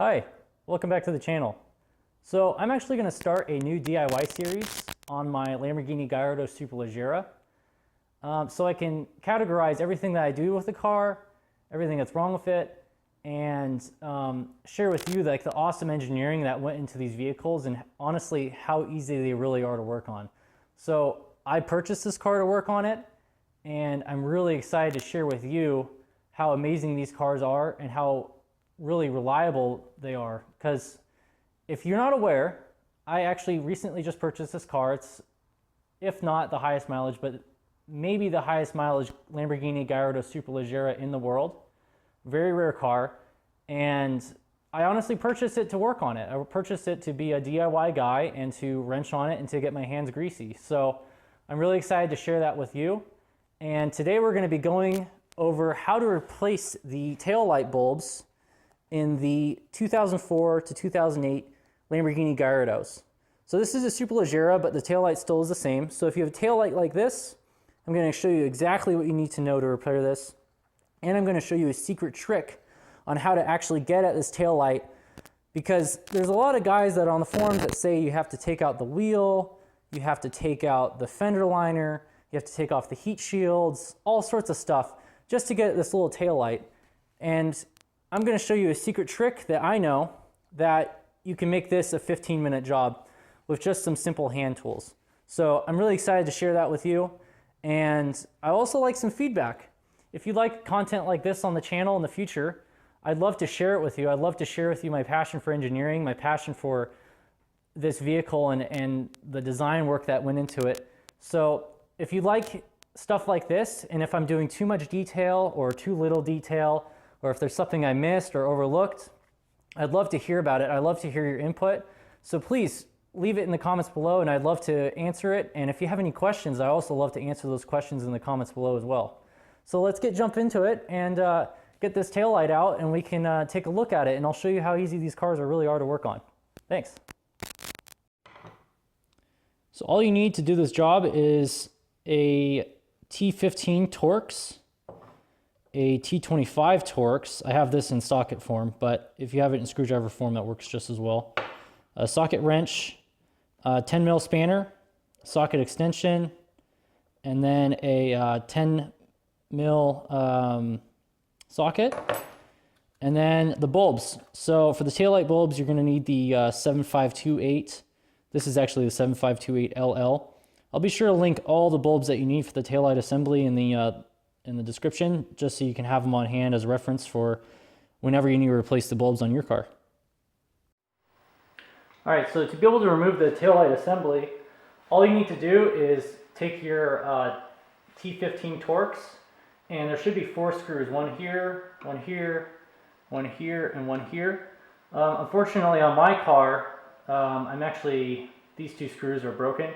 Hi, welcome back to the channel. So I'm actually going to start a new DIY series on my Lamborghini Gallardo Superleggera. So I can categorize everything that I do with the car, everything that's wrong with it, and share with you like the awesome engineering that went into these vehicles and honestly how easy they really are to work on. So I purchased this car to work on it, and I'm really excited to share with you how amazing these cars are and how really reliable they are. Because if you're not aware, I actually recently just purchased this car. It's, if not the highest mileage, but maybe the highest mileage Lamborghini Gallardo Superleggera in the world. Very rare car. And I honestly purchased it to work on it. I purchased it to be a DIY guy and to wrench on it and to get my hands greasy. So I'm really excited to share that with you. And today we're going to be going over how to replace the tail light bulbs in the 2004 to 2008 Lamborghini Gallardos. So this is a Superleggera, but the taillight still is the same. So if you have a taillight like this, I'm going to show you exactly what you need to know to repair this. And I'm going to show you a secret trick on how to actually get at this taillight, because there's a lot of guys that are on the forums that say you have to take out the wheel, you have to take out the fender liner, you have to take off the heat shields, all sorts of stuff just to get at this little taillight. And I'm going to show you a secret trick that I know that you can make this a 15-minute job with just some simple hand tools. So I'm really excited to share that with you. And I also like some feedback. If you like content like this on the channel in the future, I'd love to share it with you. I'd love to share with you my passion for engineering, my passion for this vehicle and the design work that went into it. So if you like stuff like this, and if I'm doing too much detail or too little detail, or if there's something I missed or overlooked, I'd love to hear about it. I'd love to hear your input. So please leave it in the comments below, and I'd love to answer it. And if you have any questions, I also love to answer those questions in the comments below as well. So let's jump into it and get this taillight out, and we can take a look at it, and I'll show you how easy these cars really are to work on. Thanks. So all you need to do this job is a T15 Torx, a T25 Torx. I have this in socket form, but if you have it in screwdriver form, that works just as well. A socket wrench, a 10 mil spanner, socket extension, and then a 10 mil socket, and then the bulbs. So for the taillight bulbs, you're going to need the 7528. This is actually the 7528LL. I'll be sure to link all the bulbs that you need for the taillight assembly in the description, just so you can have them on hand as a reference for whenever you need to replace the bulbs on your car. All right, so to be able to remove the taillight assembly, all you need to do is take your T15 Torx, and there should be 4 screws, one here, one here, one here, and one here. Unfortunately on my car, these 2 screws are broken.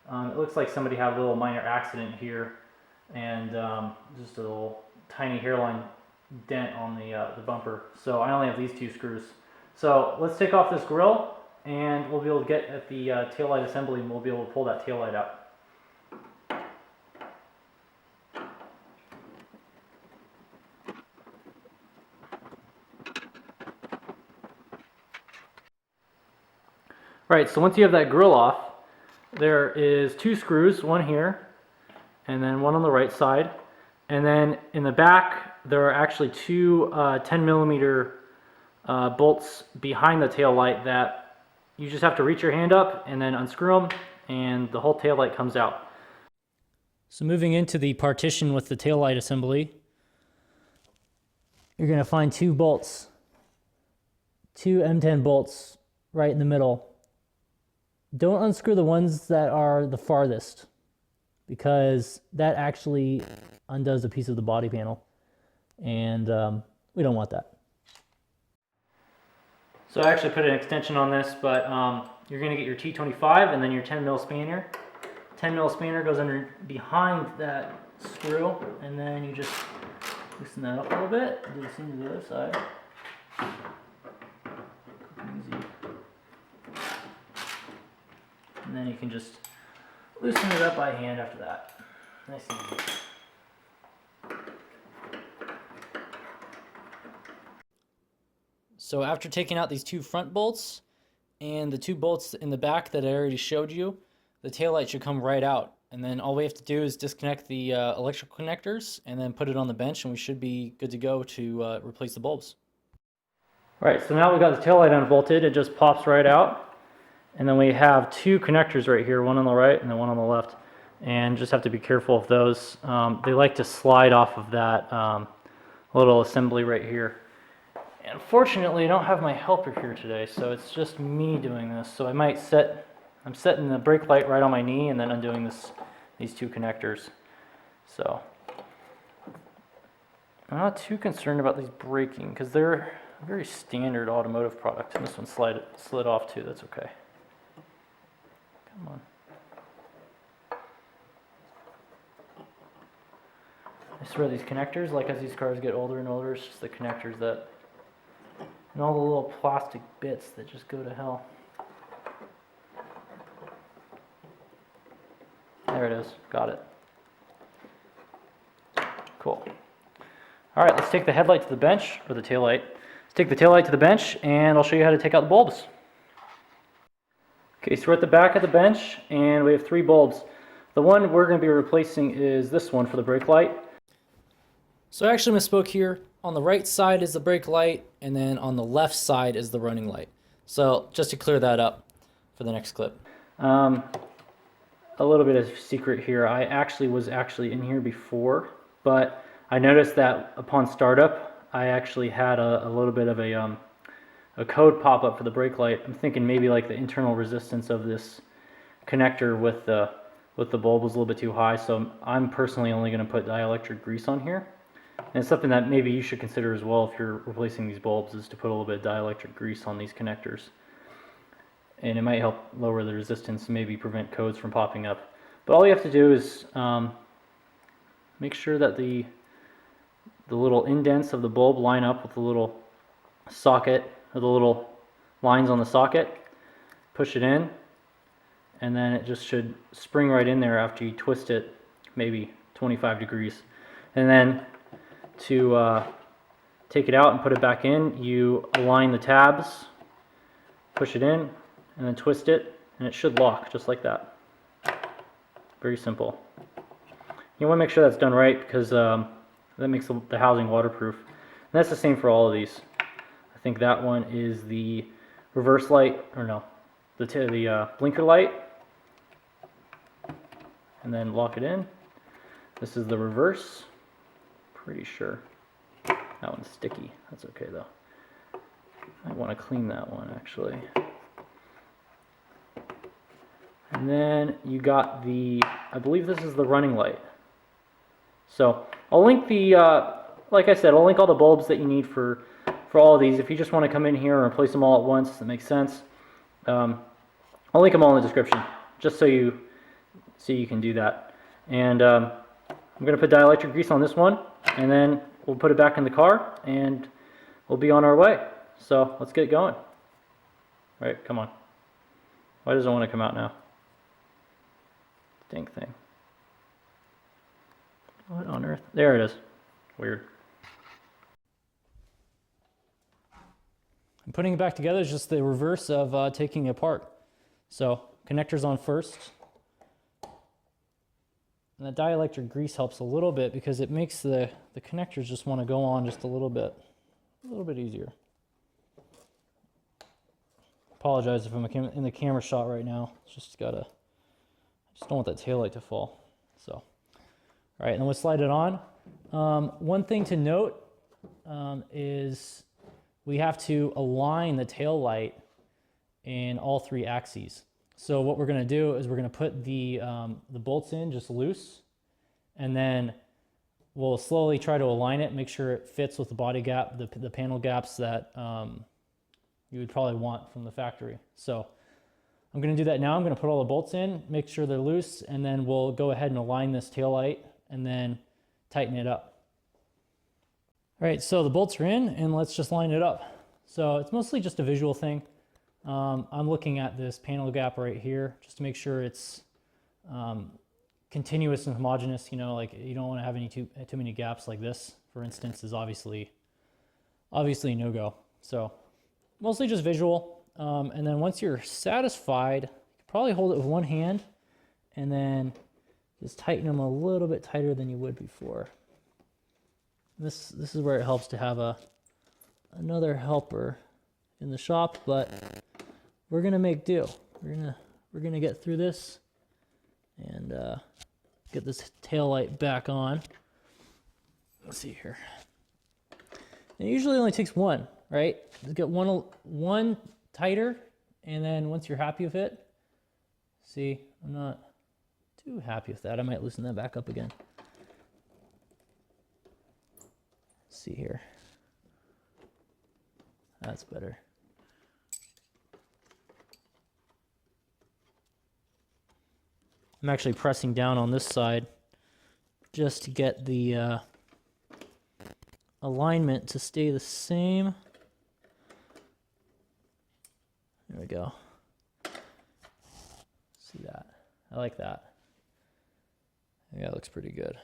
It looks like somebody had a little minor accident here, and just a little tiny hairline dent on the bumper. So I only have these 2 screws. So let's take off this grill, and we'll be able to get at the taillight assembly, and we'll be able to pull that taillight out. All right, so once you have that grill off, there is 2 screws, one here, and then one on the right side. And then in the back, there are actually 2 10 millimeter bolts behind the tail light that you just have to reach your hand up and then unscrew them, and the whole tail light comes out. So moving into the partition with the tail light assembly, you're going to find 2 bolts, 2 M10 bolts right in the middle. Don't unscrew the ones that are the farthest, because that actually undoes a piece of the body panel, and we don't want that. So I actually put an extension on this, but you're going to get your T25 and then your 10 mil spanner. 10 mil spanner goes under behind that screw, and then you just loosen that up a little bit. Do the same to the other side. Easy. And then you can just loosen it up by hand after that. Nice and easy. So after taking out these two front bolts and the two bolts in the back that I already showed you, the taillight should come right out. And then all we have to do is disconnect the electrical connectors and then put it on the bench, and we should be good to go to replace the bulbs. All right, so now we got the taillight unbolted. It just pops right out. And then we have two connectors right here, one on the right and then one on the left. And just have to be careful of those. They like to slide off of that little assembly right here. And fortunately, I don't have my helper here today, so it's just me doing this. So I'm setting the brake light right on my knee and then undoing these two connectors. So I'm not too concerned about these braking because they're a very standard automotive product. And this one slid off too, that's okay. Come on. I swear these connectors, like as these cars get older and older, it's just the connectors that, and all the little plastic bits that just go to hell. There it is, got it. Cool. All right, let's take the headlight to the bench, or the taillight. Let's take the taillight to the bench and I'll show you how to take out the bulbs. Okay, so we're at the back of the bench and we have three bulbs. The one we're going to be replacing is this one for the brake light. So I actually misspoke here. On the right side is the brake light, and then on the left side is the running light. So just to clear that up for the next clip. A little bit of secret here. I was actually in here before, but I noticed that upon startup, I actually had a little bit of a code pop up for the brake light. I'm thinking maybe like the internal resistance of this connector with the bulb was a little bit too high, so I'm personally only going to put dielectric grease on here. And it's something that maybe you should consider as well if you're replacing these bulbs, is to put a little bit of dielectric grease on these connectors. And it might help lower the resistance and maybe prevent codes from popping up. But all you have to do is make sure that the little indents of the bulb line up with the little socket, or the little lines on the socket. Push it in, and then it just should spring right in there after you twist it maybe 25 degrees. And then to take it out and put it back in, you align the tabs, push it in, and then twist it, and it should lock just like that. Very simple. You want to make sure that's done right because that makes the housing waterproof. And that's the same for all of these. I think that one is the reverse light, or no, the blinker light, and then lock it in. This is the reverse. Pretty sure that one's sticky. That's okay though. I want to clean that one actually. And then you got I believe this is the running light. So I'll link like I said, I'll link all the bulbs that you need for all of these. If you just want to come in here and replace them all at once, that makes sense. I'll link them all in the description, just so you can do that. And I'm going to put dielectric grease on this one, and then we'll put it back in the car, and we'll be on our way. So let's get going. All right, come on. Why doesn't it want to come out now? Dang thing. What on earth? There it is. Weird. And putting it back together is just the reverse of taking it apart. So connectors on first. And the dielectric grease helps a little bit because it makes the connectors just want to go on just a little bit easier. Apologize if I'm in the camera shot right now. It's just I just don't want that taillight to fall. So, all right, and then we'll slide it on. One thing to note is we have to align the tail light in all three axes. So what we're going to do is we're going to put the bolts in just loose, and then we'll slowly try to align it, make sure it fits with the body gap, the panel gaps that you would probably want from the factory. So I'm going to do that now. I'm going to put all the bolts in, make sure they're loose, and then we'll go ahead and align this tail light and then tighten it up. All right, so the bolts are in, and let's just line it up. So it's mostly just a visual thing. I'm looking at this panel gap right here just to make sure it's continuous and homogeneous. You know, like you don't want to have too many gaps like this, for instance, is obviously a no-go. So mostly just visual. And then once you're satisfied, you can probably hold it with one hand and then just tighten them a little bit tighter than you would before. This is where it helps to have another helper in the shop, but we're gonna make do. We're gonna get through this and get this tail light back on. Let's see here. And it usually only takes one, right? Just get one tighter, and then once you're happy with it, see, I'm not too happy with that. I might loosen that back up again. Let's see here. That's better. I'm actually pressing down on this side just to get the alignment to stay the same. There we go. See that? I like that. Yeah, that looks pretty good.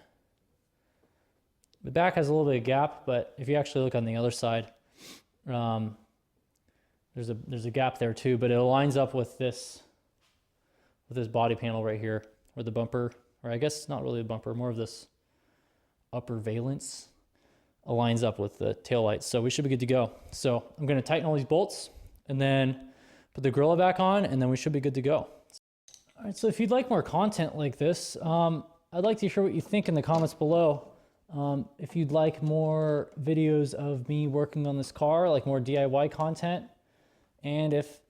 The back has a little bit of gap, but if you actually look on the other side, there's a gap there too, but it aligns up with this body panel right here, where the bumper, or I guess not really a bumper, more of this upper valence aligns up with the taillights. So we should be good to go. So I'm going to tighten all these bolts and then put the Gorilla back on, and then we should be good to go. All right, so if you'd like more content like this, I'd like to hear what you think in the comments below. If you'd like more videos of me working on this car, like more DIY content, and if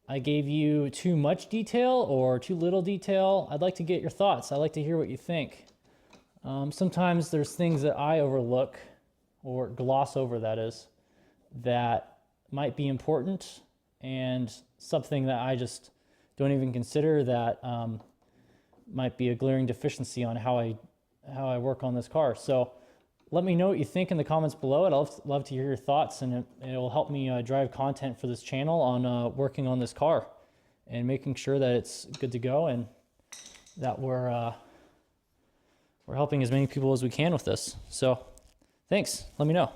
I gave you too much detail or too little detail, I'd like to get your thoughts. I'd like to hear what you think. Sometimes there's things that I overlook or gloss over, that is, that might be important, and something that I just don't even consider that might be a glaring deficiency on how I work on this car. So let me know what you think in the comments below. I'd love to hear your thoughts, and it will help me drive content for this channel on working on this car and making sure that it's good to go and that we're helping as many people as we can with this. So thanks. Let me know.